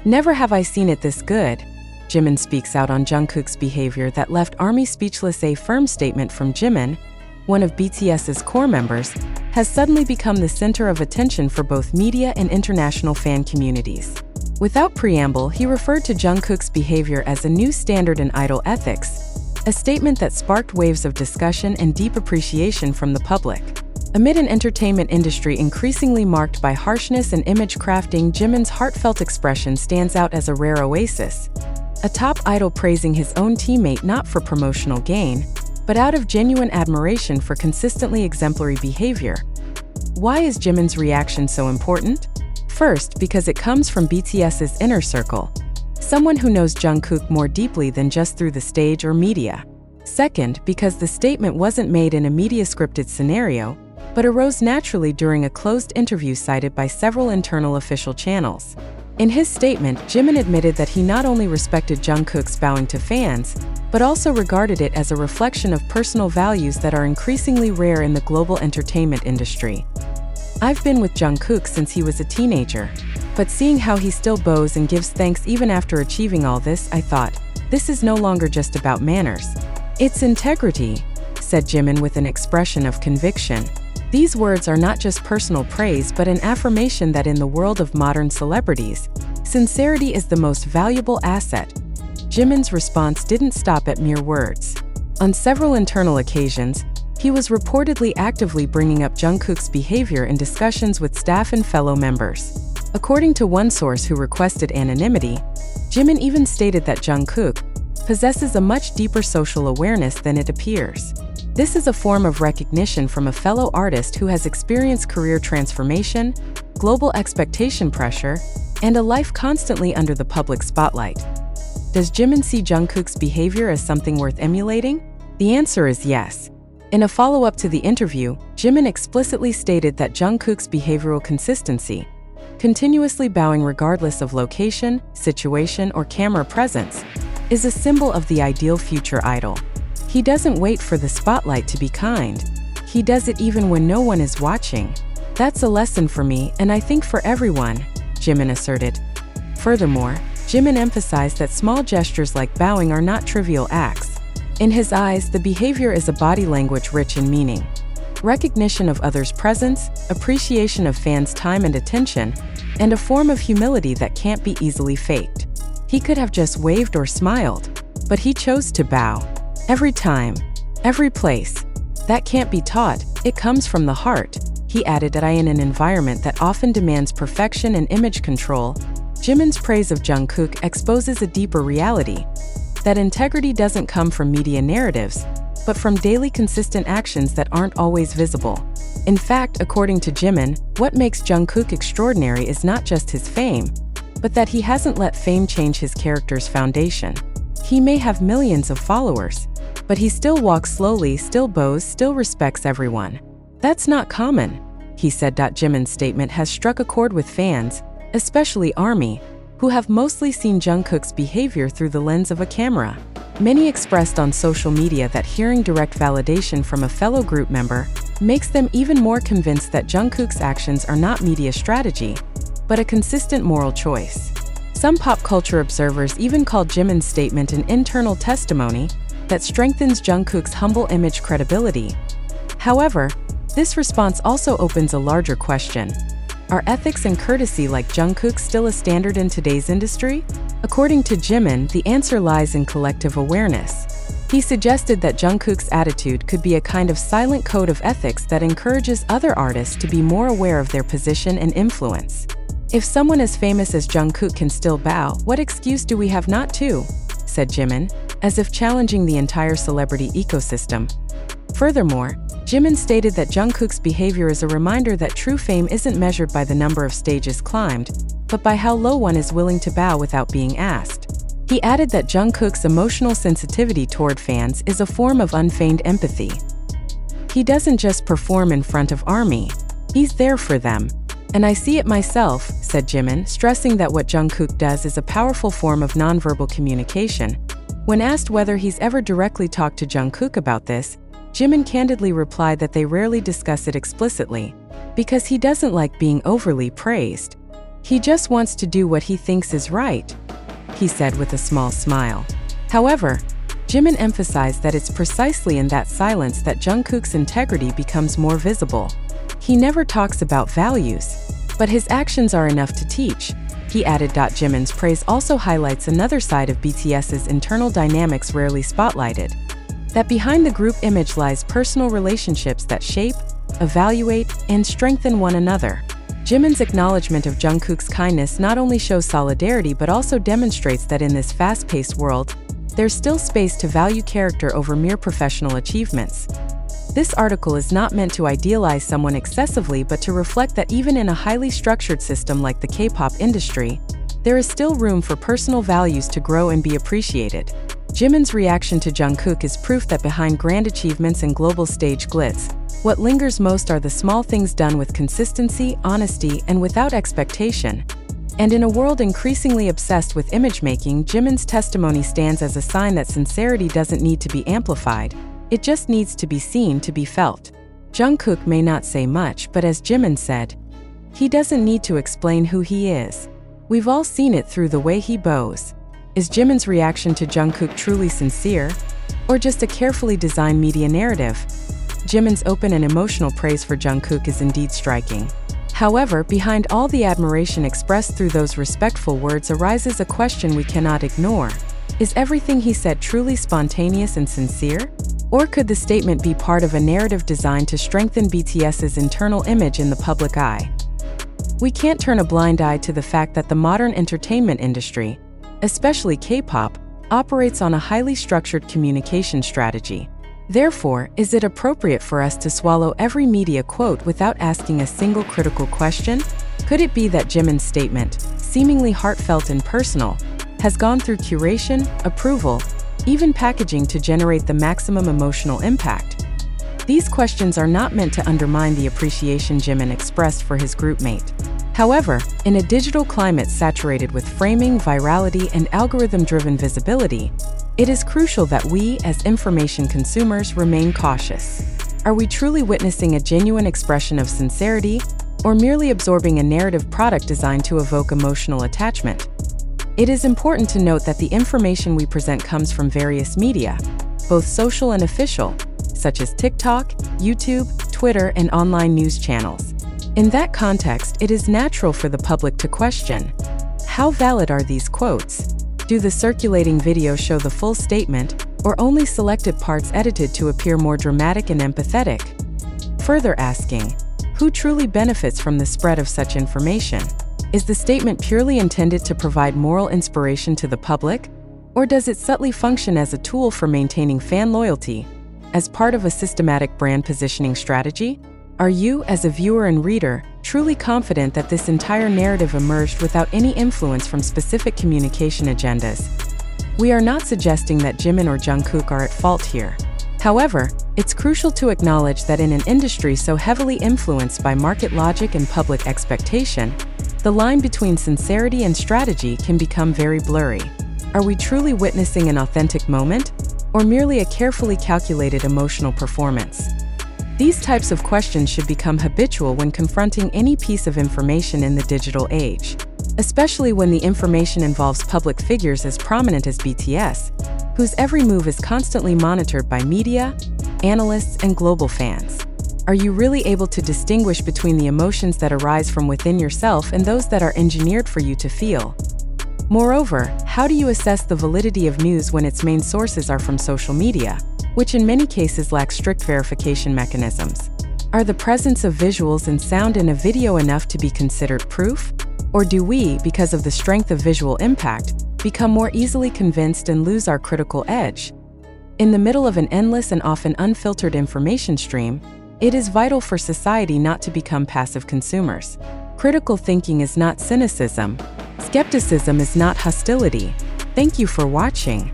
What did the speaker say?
Never have I seen it this good. Jimin speaks out on Jungkook's behavior that left ARMY speechless. A firm statement from Jimin, one of BTS's core members, has suddenly become the center of attention for both media and international fan communities. Without preamble, he referred to Jungkook's behavior as a new standard in idol ethics, a statement that sparked waves of discussion and deep appreciation from the public. Amid an entertainment industry increasingly marked by harshness and image crafting, Jimin's heartfelt expression stands out as a rare oasis. A top idol praising his own teammate not for promotional gain, but out of genuine admiration for consistently exemplary behavior. Why is Jimin's reaction so important? First, because it comes from BTS's inner circle, someone who knows Jungkook more deeply than just through the stage or media. Second, because the statement wasn't made in a media-scripted scenario, but arose naturally during a closed interview cited by several internal official channels. In his statement, Jimin admitted that he not only respected Jungkook's bowing to fans, but also regarded it as a reflection of personal values that are increasingly rare in the global entertainment industry. I've been with Jungkook since he was a teenager, but seeing how he still bows and gives thanks even after achieving all this, I thought, this is no longer just about manners. It's integrity, said Jimin with an expression of conviction. These words are not just personal praise but an affirmation that in the world of modern celebrities, sincerity is the most valuable asset. Jimin's response didn't stop at mere words. On several internal occasions, he was reportedly actively bringing up Jungkook's behavior in discussions with staff and fellow members. According to one source who requested anonymity, Jimin even stated that Jungkook possesses a much deeper social awareness than it appears. This is a form of recognition from a fellow artist who has experienced career transformation, global expectation pressure, and a life constantly under the public spotlight. Does Jimin see Jungkook's behavior as something worth emulating? The answer is yes. In a follow-up to the interview, Jimin explicitly stated that Jungkook's behavioral consistency, continuously bowing regardless of location, situation, or camera presence, is a symbol of the ideal future idol. He doesn't wait for the spotlight to be kind. He does it even when no one is watching. That's a lesson for me, and I think for everyone, Jimin asserted. Furthermore, Jimin emphasized that small gestures like bowing are not trivial acts. In his eyes, the behavior is a body language rich in meaning. Recognition of others' presence, appreciation of fans' time and attention, and a form of humility that can't be easily faked. He could have just waved or smiled, but he chose to bow. Every time, every place. That can't be taught, it comes from the heart, he added. That in an environment that often demands perfection and image control, Jimin's praise of Jungkook exposes a deeper reality, that integrity doesn't come from media narratives, but from daily consistent actions that aren't always visible. In fact, according to Jimin, what makes Jungkook extraordinary is not just his fame, but that he hasn't let fame change his character's foundation. He may have millions of followers, but he still walks slowly, still bows, still respects everyone. That's not common, he said. Jimin's statement has struck a chord with fans, especially ARMY, who have mostly seen Jungkook's behavior through the lens of a camera. Many expressed on social media that hearing direct validation from a fellow group member makes them even more convinced that Jungkook's actions are not media strategy, but a consistent moral choice. Some pop culture observers even called Jimin's statement an internal testimony that strengthens Jungkook's humble image credibility. However, this response also opens a larger question. Are ethics and courtesy like Jungkook still a standard in today's industry? According to Jimin, the answer lies in collective awareness. He suggested that Jungkook's attitude could be a kind of silent code of ethics that encourages other artists to be more aware of their position and influence. If someone as famous as Jungkook can still bow, what excuse do we have not to? Said Jimin, as if challenging the entire celebrity ecosystem. Furthermore, Jimin stated that Jungkook's behavior is a reminder that true fame isn't measured by the number of stages climbed, but by how low one is willing to bow without being asked. He added that Jungkook's emotional sensitivity toward fans is a form of unfeigned empathy. He doesn't just perform in front of ARMY, he's there for them. And I see it myself, said Jimin, stressing that what Jungkook does is a powerful form of nonverbal communication. When asked whether he's ever directly talked to Jungkook about this, Jimin candidly replied that they rarely discuss it explicitly, because he doesn't like being overly praised. He just wants to do what he thinks is right, he said with a small smile. However, Jimin emphasized that it's precisely in that silence that Jungkook's integrity becomes more visible. He never talks about values, but his actions are enough to teach, he added. Jimin's praise also highlights another side of BTS's internal dynamics rarely spotlighted, that behind the group image lies personal relationships that shape, evaluate, and strengthen one another. Jimin's acknowledgement of Jungkook's kindness not only shows solidarity but also demonstrates that in this fast-paced world, there's still space to value character over mere professional achievements. This article is not meant to idealize someone excessively but to reflect that even in a highly structured system like the K-pop industry, there is still room for personal values to grow and be appreciated. Jimin's reaction to Jungkook is proof that behind grand achievements and global stage glitz, what lingers most are the small things done with consistency, honesty, and without expectation. And in a world increasingly obsessed with image-making, Jimin's testimony stands as a sign that sincerity doesn't need to be amplified. It just needs to be seen to be felt. Jungkook may not say much, but as Jimin said, he doesn't need to explain who he is. We've all seen it through the way he bows. Is Jimin's reaction to Jungkook truly sincere, or just a carefully designed media narrative? Jimin's open and emotional praise for Jungkook is indeed striking. However, behind all the admiration expressed through those respectful words arises a question we cannot ignore. Is everything he said truly spontaneous and sincere? Or could the statement be part of a narrative designed to strengthen BTS's internal image in the public eye? We can't turn a blind eye to the fact that the modern entertainment industry, especially K-pop, operates on a highly structured communication strategy. Therefore, is it appropriate for us to swallow every media quote without asking a single critical question? Could it be that Jimin's statement, seemingly heartfelt and personal, has gone through curation, approval, even packaging to generate the maximum emotional impact? These questions are not meant to undermine the appreciation Jimin expressed for his groupmate. However, in a digital climate saturated with framing, virality, and algorithm-driven visibility, it is crucial that we, as information consumers, remain cautious. Are we truly witnessing a genuine expression of sincerity, or merely absorbing a narrative product designed to evoke emotional attachment? It is important to note that the information we present comes from various media, both social and official, such as TikTok, YouTube, Twitter, and online news channels. In that context, it is natural for the public to question, how valid are these quotes? Do the circulating videos show the full statement, or only selected parts edited to appear more dramatic and empathetic? Further asking, who truly benefits from the spread of such information? Is the statement purely intended to provide moral inspiration to the public, or does it subtly function as a tool for maintaining fan loyalty, as part of a systematic brand positioning strategy? Are you, as a viewer and reader, truly confident that this entire narrative emerged without any influence from specific communication agendas? We are not suggesting that Jimin or Jungkook are at fault here. However, it's crucial to acknowledge that in an industry so heavily influenced by market logic and public expectation, the line between sincerity and strategy can become very blurry. Are we truly witnessing an authentic moment, or merely a carefully calculated emotional performance? These types of questions should become habitual when confronting any piece of information in the digital age, especially when the information involves public figures as prominent as BTS, whose every move is constantly monitored by media, analysts, and global fans. Are you really able to distinguish between the emotions that arise from within yourself and those that are engineered for you to feel? Moreover, how do you assess the validity of news when its main sources are from social media, which in many cases lack strict verification mechanisms? Are the presence of visuals and sound in a video enough to be considered proof? Or do we, because of the strength of visual impact, become more easily convinced and lose our critical edge? In the middle of an endless and often unfiltered information stream, it is vital for society not to become passive consumers. Critical thinking is not cynicism. Skepticism is not hostility. Thank you for watching.